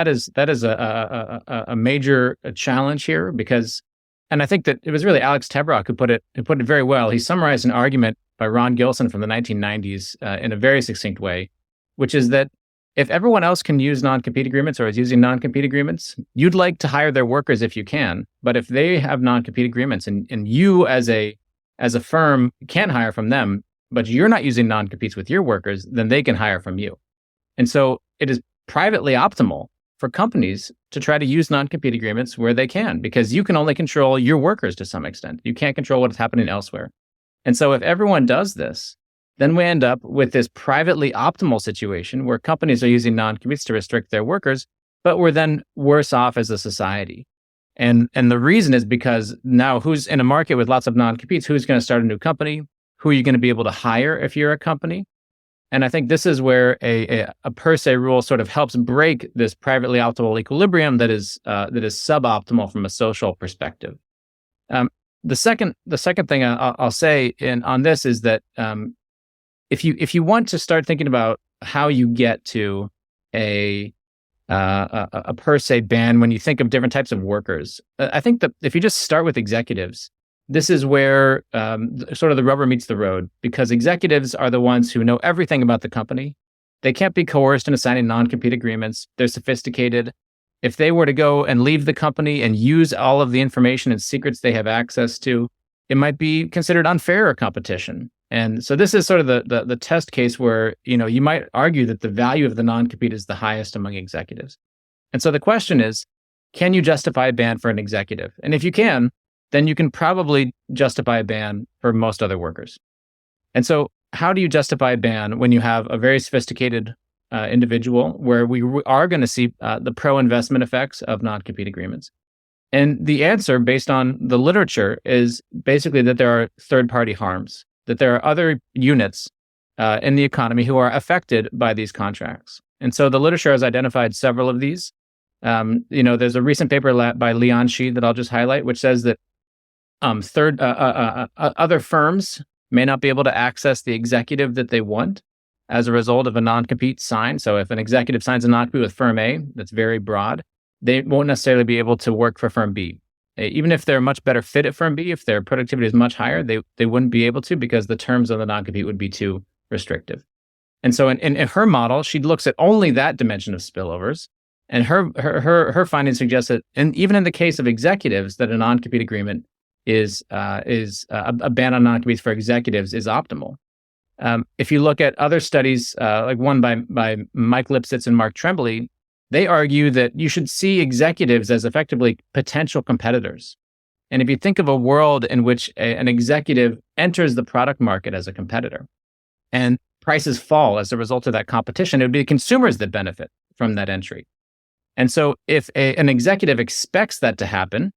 is a major challenge here because, and I think that it was really Alex Tebrock who put it very well. He summarized an argument Ron Gilson from the 1990s in a very succinct way, which is that if everyone else can use non-compete agreements or is using non-compete agreements, you'd like to hire their workers if you can. But if they have non-compete agreements and you as a firm can't hire from them, but you're not using non-competes with your workers, then they can hire from you. And so it is privately optimal for companies to try to use non-compete agreements where they can, because you can only control your workers to some extent. You can't control what's happening elsewhere. And so if everyone does this, then we end up with this privately optimal situation where companies are using non-competes to restrict their workers, but we're then worse off as a society. And the reason is because now who's in a market with lots of non-competes, who's going to start a new company? Who are you going to be able to hire if you're a company? And I think this is where a per se rule sort of helps break this privately optimal equilibrium that is suboptimal from a social perspective. The second thing I'll say on this is that if you want to start thinking about how you get to a per se ban when you think of different types of workers, I think that if you just start with executives, this is where sort of the rubber meets the road, because executives are the ones who know everything about the company. They can't be coerced into signing non-compete agreements. They're sophisticated. If they were to go and leave the company and use all of the information and secrets they have access to, it might be considered unfair competition. And so this is sort of the test case where, you might argue that the value of the non-compete is the highest among executives. And so the question is, can you justify a ban for an executive? And if you can, then you can probably justify a ban for most other workers. And so how do you justify a ban when you have a very sophisticated individual where we are going to see the pro-investment effects of non-compete agreements? And the answer, based on the literature, is basically that there are third-party harms, that there are other units in the economy who are affected by these contracts. And so the literature has identified several of these. There's a recent paper by Leon Shi that I'll just highlight, which says that other firms may not be able to access the executive that they want as a result of a non-compete sign. So if an executive signs a non-compete with firm A, that's very broad, they won't necessarily be able to work for firm B. Even if they're a much better fit at firm B, if their productivity is much higher, they wouldn't be able to, because the terms of the non-compete would be too restrictive. And so in her model, she looks at only that dimension of spillovers. And her findings suggest that even in the case of executives, that a non-compete agreement is a ban on non-competes for executives is optimal. If you look at other studies, like one by Mike Lipsitz and Mark Tremblay, they argue that you should see executives as effectively potential competitors. And if you think of a world in which an executive enters the product market as a competitor and prices fall as a result of that competition, it would be the consumers that benefit from that entry. And so if an executive expects that to happen,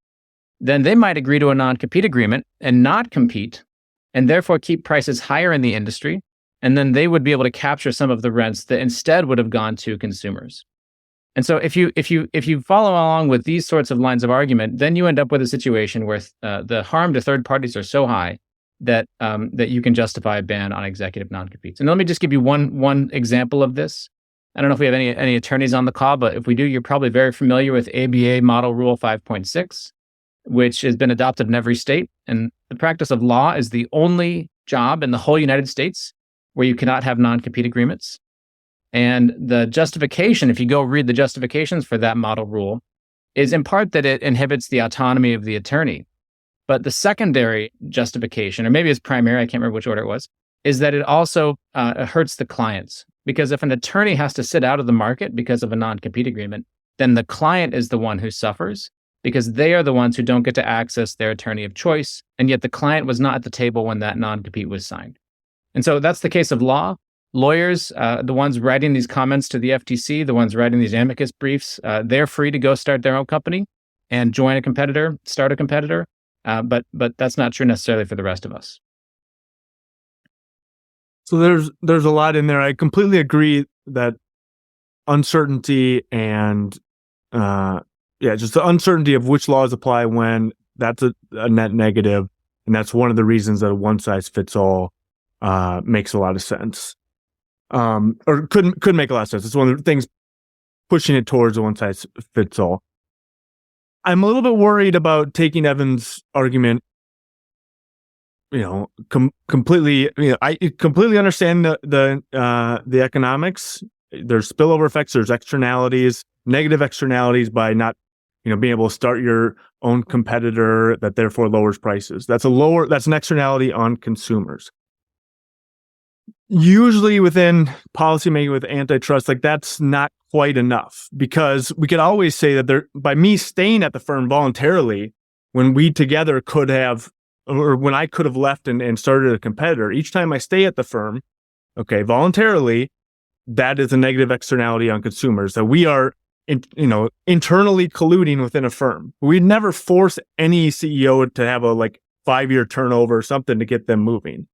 then they might agree to a non-compete agreement and not compete, and therefore keep prices higher in the industry. And then they would be able to capture some of the rents that instead would have gone to consumers. And so if you follow along with these sorts of lines of argument, then you end up with a situation where the harm to third parties are so high that you can justify a ban on executive non-competes. And let me just give you one example of this. I don't know if we have any attorneys on the call, but if we do, you're probably very familiar with ABA Model Rule 5.6, which has been adopted in every state. And the practice of law is the only job in the whole United States where you cannot have non-compete agreements. And the justification, if you go read the justifications for that model rule, is in part that it inhibits the autonomy of the attorney. But the secondary justification, or maybe it's primary, I can't remember which order it was, is that it also hurts the clients. Because if an attorney has to sit out of the market because of a non-compete agreement, then the client is the one who suffers, because they are the ones who don't get to access their attorney of choice. And yet the client was not at the table when that non-compete was signed. And so that's the case of law. Lawyers, the ones writing these comments to the FTC, the ones writing these amicus briefs, they're free to go start their own company and join a competitor, start a competitor. But that's not true necessarily for the rest of us. So there's a lot in there. I completely agree that uncertainty and just the uncertainty of which laws apply when, that's a net negative, and that's one of the reasons that a one size fits all makes a lot of sense, or could make a lot of sense. It's one of the things pushing it towards a one size fits all. I'm a little bit worried about taking Evan's argument completely. I completely understand the economics. There's spillover effects. There's externalities, negative externalities by not, being able to start your own competitor that therefore lowers prices. That's an externality on consumers. Usually within policymaking with antitrust, like that's not quite enough, because we could always say that by me staying at the firm voluntarily, when we together could have, or when I could have left and started a competitor, each time I stay at the firm, okay, voluntarily, that is a negative externality on consumers, that we are, internally colluding within a firm. We'd never force any CEO to have a 5-year turnover or something to get them moving.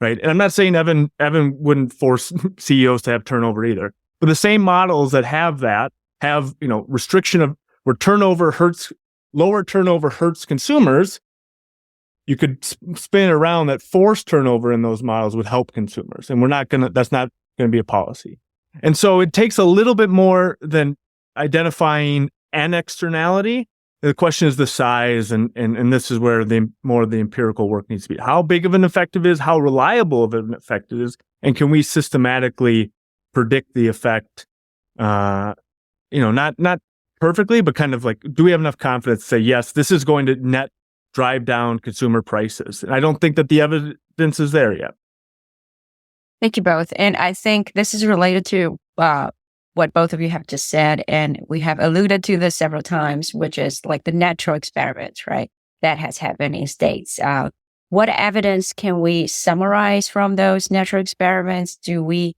Right. And I'm not saying Evan wouldn't force CEOs to have turnover either. But the same models that have that have, restriction of where lower turnover hurts consumers. You could spin it around that forced turnover in those models would help consumers. And that's not going to be a policy. And so it takes a little bit more than identifying an externality. The question is the size, and this is where more of the empirical work needs to be. How big of an effect it is, how reliable of an effect it is, and can we systematically predict the effect? Not perfectly, but kind of do we have enough confidence to say, yes, this is going to net drive down consumer prices? And I don't think that the evidence is there yet. Thank you both. And I think this is related to what both of you have just said, and we have alluded to this several times, which is the natural experiments, right? That has happened in states. What evidence can we summarize from those natural experiments? Do we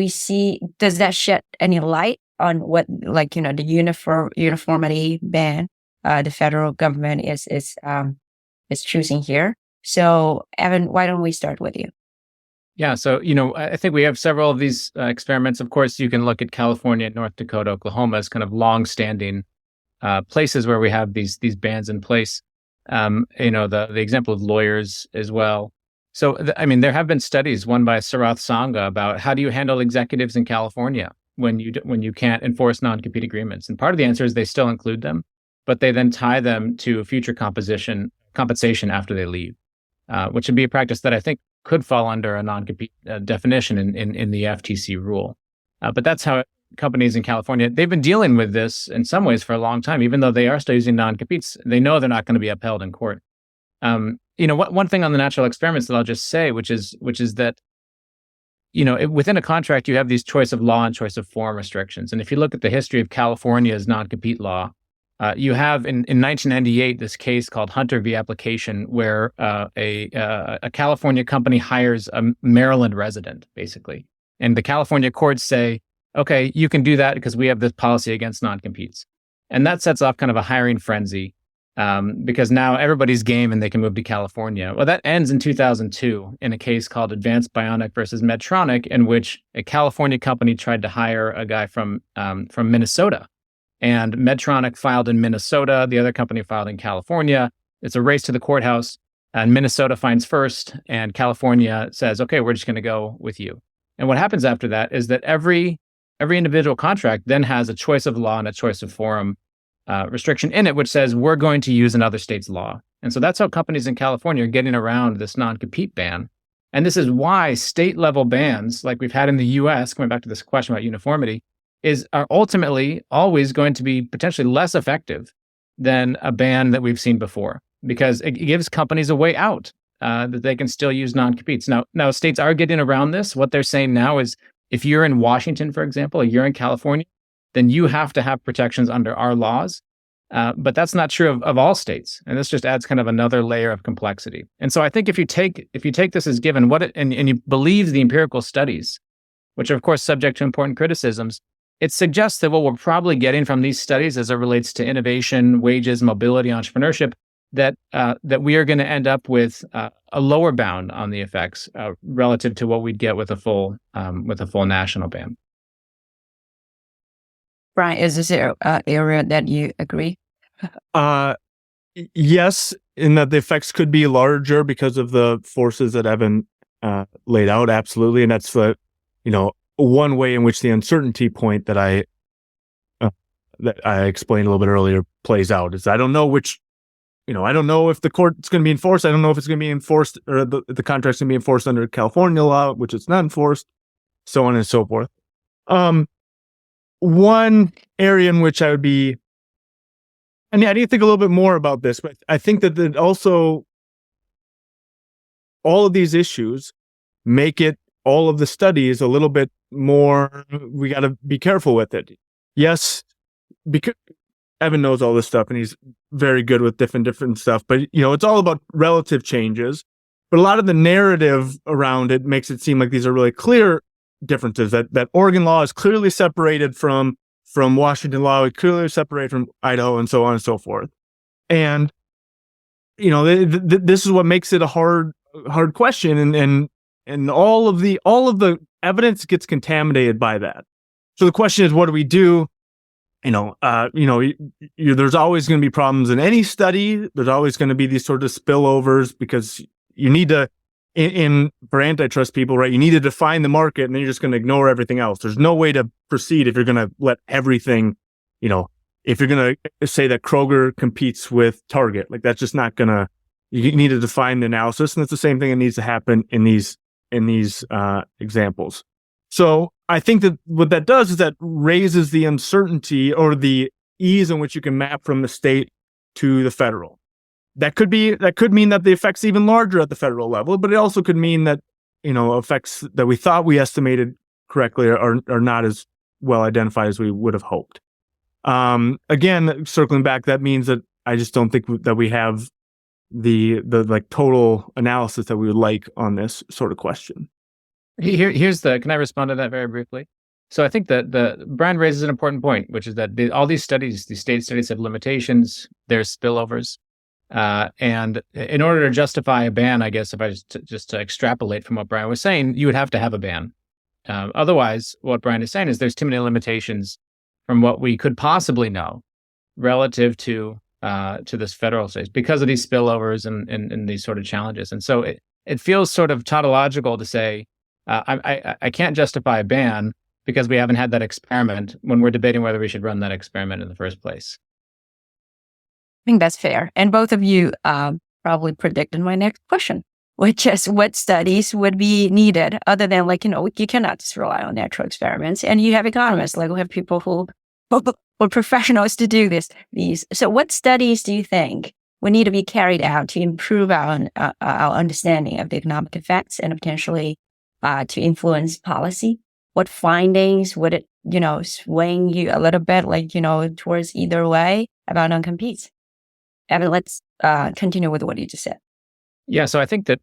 see, does that shed any light on what, the uniformity ban the federal government is choosing here? So Evan, why don't we start with you? Yeah, so, I think we have several of these experiments. Of course, you can look at California, North Dakota, Oklahoma as kind of long-standing places where we have these bans in place. The example of lawyers as well. So, there have been studies, one by Sarath Sangha, about how do you handle executives in California when you can't enforce non-compete agreements. And part of the answer is they still include them, but they then tie them to future compensation after they leave, which would be a practice that I think could fall under a non-compete definition in the FTC rule. But that's how companies in California, they've been dealing with this in some ways for a long time, even though they are still using non-competes. They know they're not going to be upheld in court. One thing on the natural experiments that I'll just say, which is that, within a contract, you have these choice of law and choice of form restrictions. And if you look at the history of California's non-compete law, you have in 1998 this case called Hunter v. Application, where a California company hires a Maryland resident, basically. And the California courts say, okay, you can do that because we have this policy against non-competes. And that sets off kind of a hiring frenzy because now everybody's game and they can move to California. Well, that ends in 2002 in a case called Advanced Bionic versus Medtronic, in which a California company tried to hire a guy from Minnesota. And Medtronic filed in Minnesota. The other company filed in California. It's a race to the courthouse. And Minnesota finds first. And California says, okay, we're just going to go with you. And what happens after that is that every individual contract then has a choice of law and a choice of forum restriction in it, which says we're going to use another state's law. And so that's how companies in California are getting around this non-compete ban. And this is why state-level bans, like we've had in the U.S., coming back to this question about uniformity, are ultimately always going to be potentially less effective than a ban that we've seen before, because it gives companies a way out that they can still use non-competes. Now, states are getting around this. What they're saying now is if you're in Washington, for example, or you're in California, then you have to have protections under our laws. But that's not true of all states. And this just adds kind of another layer of complexity. And so I think if you take this as given, and you believe the empirical studies, which are of course subject to important criticisms, it suggests that what we're probably getting from these studies as it relates to innovation, wages, mobility, entrepreneurship, that we are going to end up with a lower bound on the effects relative to what we'd get with a full national ban. Brian, is this an area that you agree? Yes, in that the effects could be larger because of the forces that Evan laid out. Absolutely, and that's one way in which the uncertainty point that I explained a little bit earlier plays out is I don't know which I don't know if the court's going to be enforced. I don't know if it's going to be enforced or the contract's going to be enforced under California law, which it's not enforced, so on and so forth. One area in which I would be, and I need to think a little bit more about this, but I think that also all of these issues make it, all of the studies a little bit more, we got to be careful with it. Yes, because Evan knows all this stuff and he's very good with different stuff, but it's all about relative changes. But a lot of the narrative around it makes it seem like these are really clear differences, that Oregon law is clearly separated from Washington law, clearly separated from Idaho, and so on and so forth. And this is what makes it a hard question, and all of the evidence gets contaminated by that. So the question is, what do we do? There's always going to be problems in any study. There's always going to be these sort of spillovers because you need to, for antitrust people, right? You need to define the market, and then you're just going to ignore everything else. There's no way to proceed if you're going to let everything, if you're going to say that Kroger competes with Target, like that's just not going to. You need to define the analysis, and it's the same thing that needs to happen in these examples. So I think that what that does is that raises the uncertainty or the ease in which you can map from the state to the federal. That could mean that the effects even larger at the federal level, but it also could mean that effects that we thought we estimated correctly are not as well identified as we would have hoped. Again, circling back, that means that I just don't think that we have the like total analysis that we would like on this sort of question. Can I respond to that very briefly? So I think that Brian raises an important point, which is that all these studies, these state studies have limitations, there's spillovers. And in order to justify a ban, I guess if I just to extrapolate from what Brian was saying, you would have to have a ban. Otherwise, what Brian is saying is there's too many limitations from what we could possibly know relative to this federal stage because of these spillovers and these sort of challenges. And so it feels sort of tautological to say, I can't justify a ban because we haven't had that experiment when we're debating whether we should run that experiment in the first place. I think that's fair. And both of you probably predicted my next question, which is what studies would be needed other than you cannot just rely on natural experiments. And you have economists, we have people who are professionals to do these. So what studies do you think would need to be carried out to improve our understanding of the economic effects and potentially to influence policy? What findings would it, swing you a little bit, towards either way about non-competes? Evan, let's continue with what you just said. Yeah, so I think that,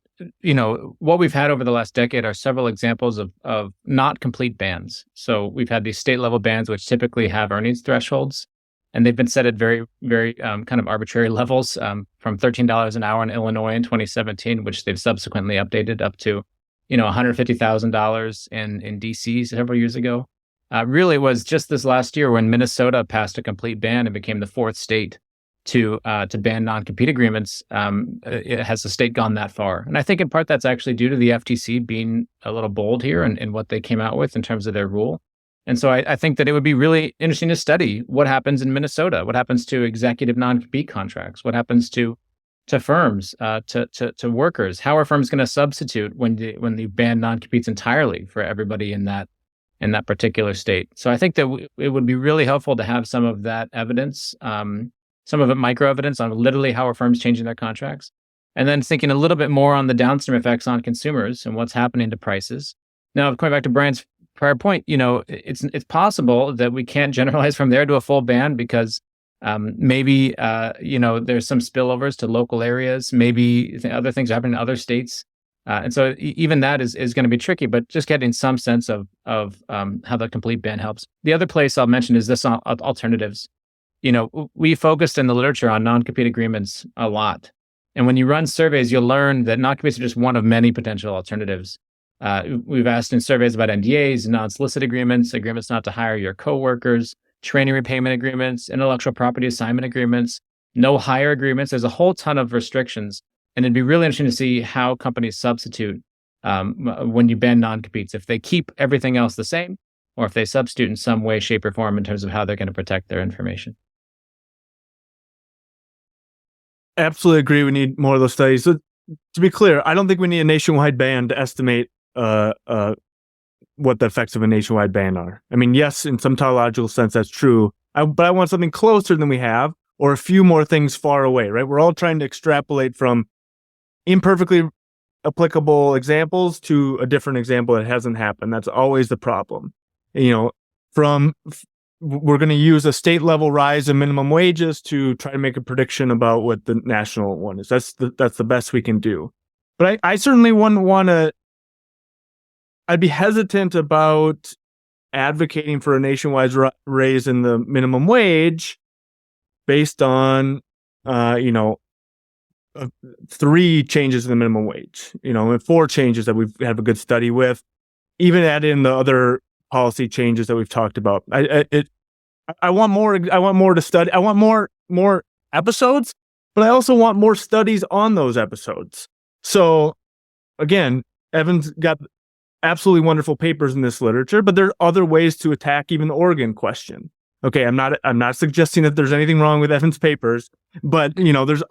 what we've had over the last decade are several examples of not complete bans. So we've had these state level bans, which typically have earnings thresholds, and they've been set at very, very kind of arbitrary levels, from $13 an hour in Illinois in 2017, which they've subsequently updated up to, $150,000 in DC several years ago. Really, it was just this last year when Minnesota passed a complete ban and became the fourth state to ban non-compete agreements. Has the state gone that far? And I think in part that's actually due to the FTC being a little bold here in what they came out with in terms of their rule. And so I think that it would be really interesting to study what happens in Minnesota, what happens to executive non-compete contracts, what happens to firms, to workers. How are firms going to substitute when they ban non-competes entirely for everybody in that particular state? So I think that it would be really helpful to have some of that evidence, some of it micro evidence on literally how are firms changing their contracts, and then thinking a little bit more on the downstream effects on consumers and what's happening to prices. Now, coming back to Brian's prior point, it's possible that we can't generalize from there to a full ban because maybe there's some spillovers to local areas. Maybe other things are happening in other states, and so even that is going to be tricky. But just getting some sense of how the complete ban helps. The other place I'll mention is this alternatives. We focused in the literature on non-compete agreements a lot. And when you run surveys, you'll learn that non-competes are just one of many potential alternatives. We've asked in surveys about NDAs, non-solicit agreements, agreements not to hire your coworkers, training repayment agreements, intellectual property assignment agreements, no hire agreements. There's a whole ton of restrictions. And it'd be really interesting to see how companies substitute when you ban non-competes, if they keep everything else the same, or if they substitute in some way, shape, or form in terms of how they're going to protect their information. absolutely agree. We need more of those studies. So, to be clear, I don't think we need a nationwide ban to estimate what the effects of a nationwide ban are. I mean, yes, in some tautological sense, that's true. But I want something closer than we have, or a few more things far away, right? We're all trying to extrapolate from imperfectly applicable examples to a different example that hasn't happened. That's always the problem. We're going to use a state level rise in minimum wages to try to make a prediction about what the national one is. That's the best we can do. But I certainly wouldn't want to. I'd be hesitant about advocating for a nationwide raise in the minimum wage based on, 3 changes in the minimum wage, and 4 changes that we have a good study with. Even add in the other policy changes that we've talked about. I want more. I want more to study. I want more episodes, but I also want more studies on those episodes. So, again, Evan's got absolutely wonderful papers in this literature, but there are other ways to attack even the Oregon question. Okay, I'm not suggesting that there's anything wrong with Evan's papers, but there's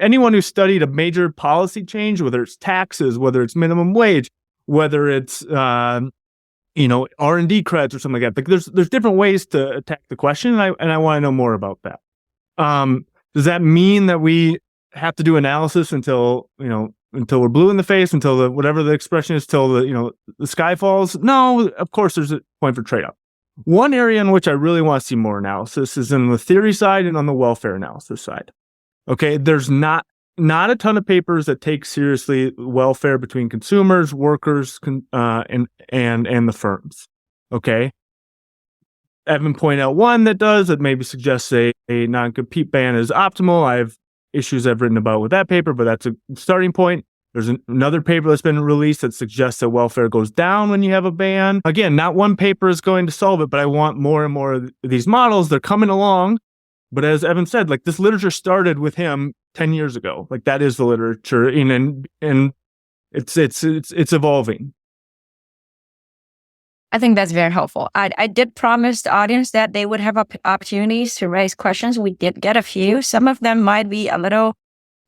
anyone who studied a major policy change, whether it's taxes, whether it's minimum wage, whether it's R&D credits or something like that. Like there's different ways to attack the question, and I want to know more about that. Does that mean that we have to do analysis until we're blue in the face, until whatever the expression is, till the sky falls? No, of course there's a point for trade-off. One area in which I really want to see more analysis is in the theory side and on the welfare analysis side. Okay, there's not a ton of papers that take seriously welfare between consumers, workers, and the firms. Okay, Evan pointed out one that does, that maybe suggests a non-compete ban is optimal. I have issues I've written about with that paper, but that's a starting point. There's another paper that's been released that suggests that welfare goes down when you have a ban. Again, not one paper is going to solve it, but I want more and more of these models. They're coming along. But as Evan said, like this literature started with him 10 years ago. Like that is the literature, and it's evolving. I think that's very helpful. I did promise the audience that they would have opportunities to raise questions. We did get a few. Some of them might be a little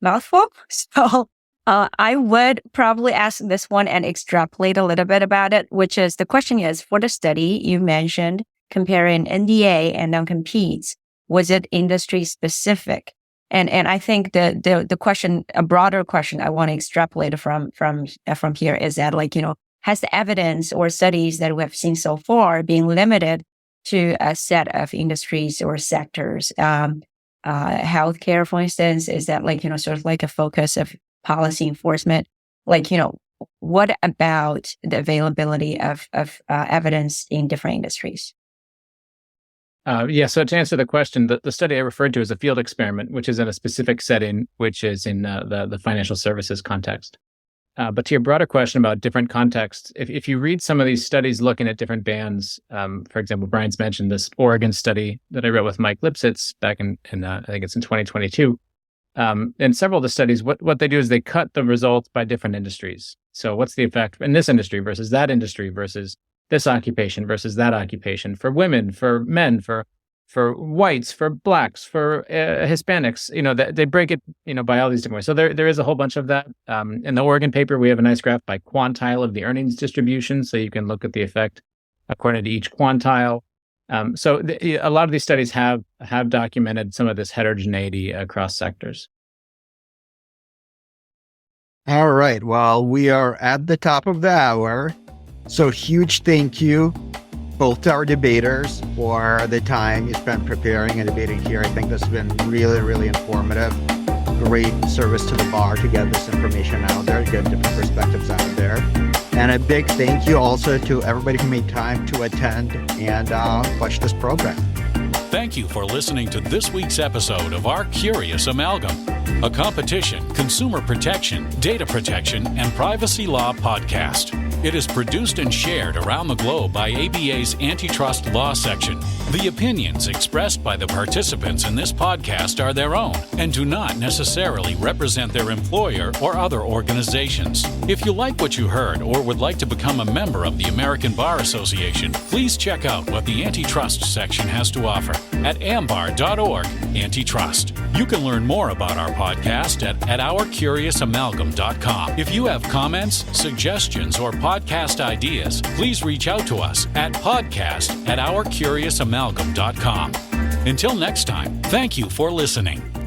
mouthful. So I would probably ask this one and extrapolate a little bit about it, which is the question is, for the study you mentioned comparing NDA and non-competes, was it industry specific? And I think the question, a broader question I want to extrapolate from here is that, has the evidence or studies that we have seen so far being limited to a set of industries or sectors? Healthcare, for instance, is that sort of like a focus of policy enforcement? What about the availability of evidence in different industries? So to answer the question, the study I referred to is a field experiment, which is in a specific setting, which is in the financial services context. But to your broader question about different contexts, if you read some of these studies looking at different bans, for example, Brian's mentioned this Oregon study that I wrote with Mike Lipsitz back in I think it's in 2022. In several of the studies, what they do is they cut the results by different industries. So what's the effect in this industry versus that industry versus this occupation versus that occupation, for women, for men, for whites, for blacks, for Hispanics, they break it, by all these different ways. So there is a whole bunch of that. In the Oregon paper, we have a nice graph by quantile of the earnings distribution. So you can look at the effect according to each quantile. So a lot of these studies have documented some of this heterogeneity across sectors. All right. Well, we are at the top of the hour. So huge thank you both to our debaters for the time you spent preparing and debating here. I think this has been really, really informative. Great service to the bar to get this information out there, get different perspectives out there. And a big thank you also to everybody who made time to attend and watch this program. Thank you for listening to this week's episode of our Curious Amalgam, a competition, consumer protection, data protection, and privacy law podcast. It is produced and shared around the globe by ABA's Antitrust Law Section. The opinions expressed by the participants in this podcast are their own and do not necessarily represent their employer or other organizations. If you like what you heard or would like to become a member of the American Bar Association, please check out what the Antitrust section has to offer. at ambar.org Antitrust. You can learn more about our podcast at ourcuriousamalgam.com. If you have comments, suggestions, or podcast ideas, please reach out to us at podcast@ourcuriousamalgam.com. Until next time, thank you for listening.